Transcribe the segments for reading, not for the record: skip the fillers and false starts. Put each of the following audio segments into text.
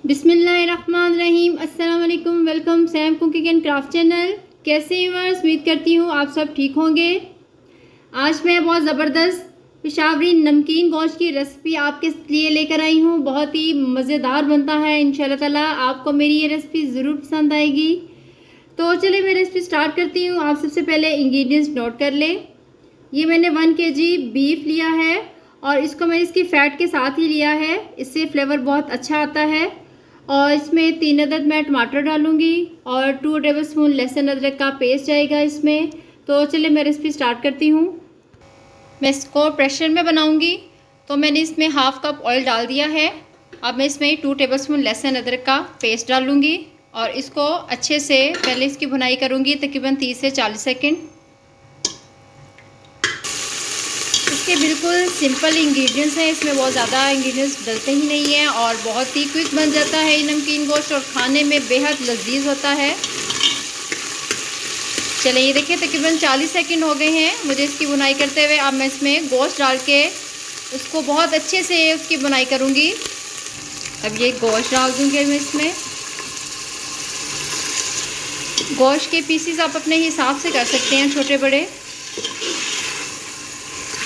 बिस्मिल्लाहिर्रहमानिर्रहीम। अस्सलाम वालेकुम। Welcome Sam cooking and craft channel. कैसे व्यूअर्स, उम्मीद करती हूँ आप सब ठीक होंगे। आज मैं बहुत ज़बरदस्त पेशावरी नमकीन गोश्त की रेसिपी आपके लिए लेकर आई हूँ। बहुत ही मज़ेदार बनता है। इंशाल्लाह ताला आपको मेरी ये रेसिपी ज़रूर पसंद आएगी। तो चलिए मैं रेसिपी स्टार्ट करती हूँ। आप सबसे पहले इंग्रेडिएंट्स नोट कर लें। ये मैंने 1 kg बीफ लिया है और इसको मैं इसकी फ़ैट के साथ ही लिया है। इससे फ्लेवर बहुत अच्छा आता है। और इसमें 3 अदद मैं टमाटर डालूंगी और 2 टेबलस्पून लहसुन अदरक का पेस्ट जाएगा इसमें। तो चलिए मैं रेसिपी स्टार्ट करती हूँ। मैं इसको प्रेशर में बनाऊंगी तो मैंने इसमें हाफ़ कप ऑयल डाल दिया है। अब मैं इसमें 2 टेबलस्पून लहसुन अदरक का पेस्ट डालूंगी और इसको अच्छे से पहले इसकी भुनाई करूँगी तकरीबन 30 से 40 सेकेंड। इसके बिल्कुल सिंपल इंग्रेडिएंट्स हैं, इसमें बहुत ज़्यादा इंग्रेडिएंट्स डलते ही नहीं हैं और बहुत ही क्विक बन जाता है ये नमकीन गोश्त और खाने में बेहद लजीज होता है। चलिए ये देखिए तकरीबन 40 सेकंड हो गए हैं मुझे इसकी बुनाई करते हुए। अब मैं इसमें गोश्त डाल के उसको बहुत अच्छे से उसकी बुनाई करूँगी। अब ये गोश्त डाल दूँगी मैं इसमें। गोश्त के पीसीस आप अपने हिसाब से कर सकते हैं, छोटे बड़े।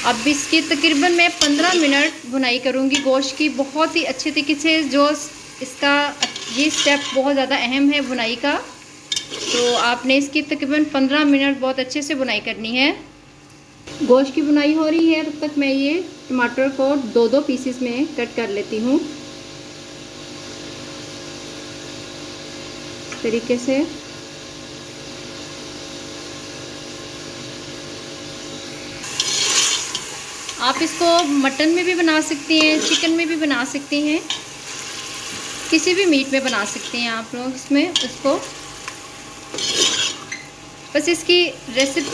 अब इसकी तकरीबन मैं 15 मिनट भुनाई करूँगी गोश्त की, बहुत ही अच्छे तरीके से। जो इसका ये स्टेप बहुत ज़्यादा अहम है भुनाई का, तो आपने इसकी तकरीबन 15 मिनट बहुत अच्छे से भुनाई करनी है। गोश्त की भुनाई हो रही है तब तक मैं ये टमाटर को 2-2 पीसेस में कट कर लेती हूँ इस तरीके से। आप इसको मटन में भी बना सकते हैं, चिकन में भी बना सकते हैं, किसी भी मीट में बना सकते हैं आप लोग इसमें उसको। बस इसकी रेसिपी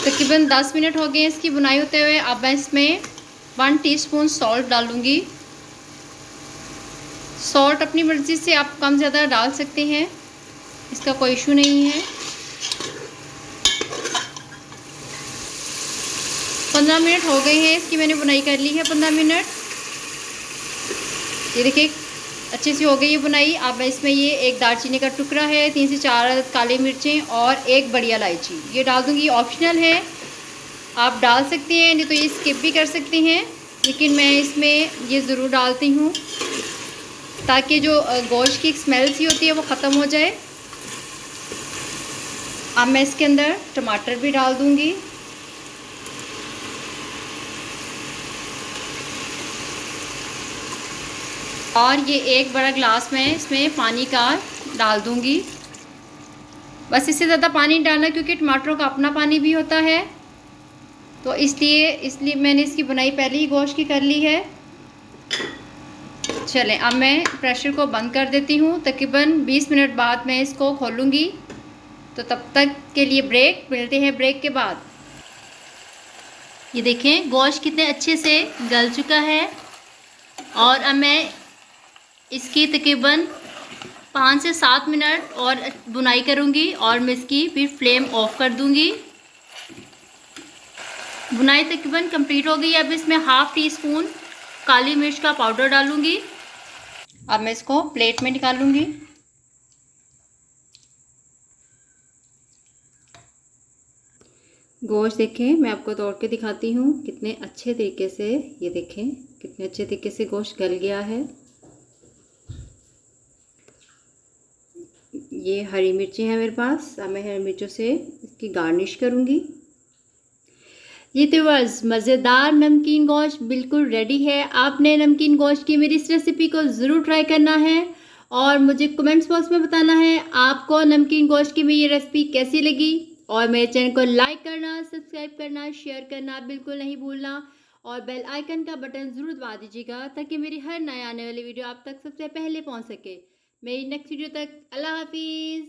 तकरीबन 10 मिनट हो गए इसकी बुनाई होते हुए। अब मैं इसमें 1 टीस्पून सॉल्ट डालूँगी। सॉल्ट अपनी मर्ज़ी से आप कम ज़्यादा डाल सकते हैं, इसका कोई इशू नहीं है। 15 मिनट हो गए हैं इसकी, मैंने बुनाई कर ली है 15 मिनट। ये देखिए अच्छे से हो गई है बुनाई। अब मैं इसमें ये 1 दालचीनी का टुकड़ा है, 3 से 4 काली मिर्चें और 1 बड़ी इलायची ये डाल दूँगी। ये ऑप्शनल है, आप डाल सकते हैं, नहीं तो ये स्किप भी कर सकते हैं, लेकिन मैं इसमें ये ज़रूर डालती हूँ ताकि जो गोश्त की स्मेल सी होती है वो ख़त्म हो जाए। अब मैं इसके अंदर टमाटर भी डाल दूँगी। और ये 1 बड़ा गिलास मैं इसमें पानी का डाल दूँगी। बस इससे ज़्यादा पानी डालना क्योंकि टमाटरों का अपना पानी भी होता है, तो इसलिए मैंने इसकी बुनाई पहले ही गोश्त की कर ली है। चलें अब मैं प्रेशर को बंद कर देती हूँ। तकरीबन 20 मिनट बाद मैं इसको खोलूँगी, तो तब तक के लिए ब्रेक मिलते हैं। ब्रेक के बाद ये देखें गोश्त कितने अच्छे से गल चुका है और अब मैं इसकी तकरीबन 5 से 7 मिनट और बुनाई करूँगी और मैं इसकी फिर फ्लेम ऑफ कर दूँगी। बुनाई तकरीबन कंप्लीट हो गई। अब इसमें हाफ़ टीस्पून काली मिर्च का पाउडर डालूँगी। अब मैं इसको प्लेट में निकालूँगी। गोश्त देखें, मैं आपको तोड़ के दिखाती हूँ कितने अच्छे तरीके से। ये देखें कितने अच्छे तरीके से गोश्त गल गया है। ये हरी मिर्चें हैं मेरे पास, अब मैं हरी मिर्चों से इसकी गार्निश करूँगी। ये तो बस मज़ेदार नमकीन गोश्त बिल्कुल रेडी है। आपने नमकीन गोश्त की मेरी इस रेसिपी को ज़रूर ट्राई करना है और मुझे कमेंट्स बॉक्स में बताना है आपको नमकीन गोश्त की मेरी ये रेसिपी कैसी लगी। और मेरे चैनल को लाइक करना, सब्सक्राइब करना, शेयर करना बिल्कुल नहीं भूलना और बेल आइकन का बटन ज़रूर दबा दीजिएगा ताकि मेरी हर नए आने वाली वीडियो आप तक सबसे पहले पहुंच सके। मेरी नेक्स्ट वीडियो तक अल्लाह हाफिज़।